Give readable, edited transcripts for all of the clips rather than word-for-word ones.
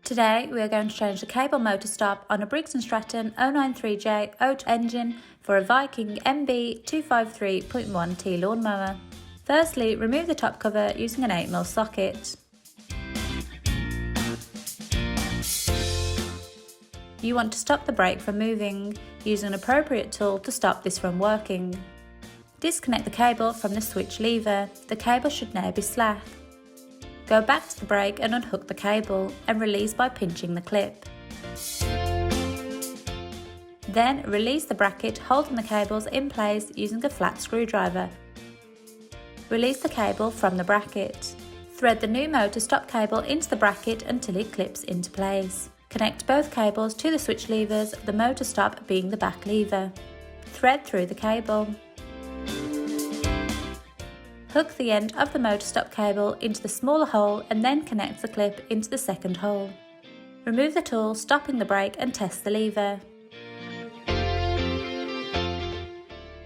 Today we are going to change the cable motor stop on a Briggs and Stratton 093J O2 engine for a Viking MB 253.1 T Lawnmower. Firstly, remove the top cover using an 8mm socket. You want to stop the brake from moving. Use an appropriate tool to stop this from working. Disconnect the cable from the switch lever. The cable should now be slack. Go back to the brake and unhook the cable and release by pinching the clip. Then release the bracket holding the cables in place using a flat screwdriver. Release the cable from the bracket. Thread the new motor stop cable into the bracket until it clips into place. Connect both cables to the switch levers, the motor stop being the back lever. Thread through the cable. Hook the end of the motor stop cable into the smaller hole and then connect the clip into the second hole. Remove the tool, stopping the brake, and test the lever.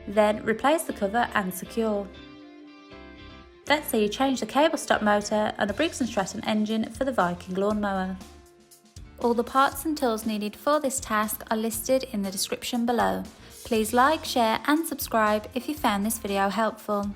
Then replace the cover and secure. That's how you change the cable stop motor on a Briggs and Stratton engine for the Viking lawnmower. All the parts and tools needed for this task are listed in the description below. Please like, share and subscribe if you found this video helpful.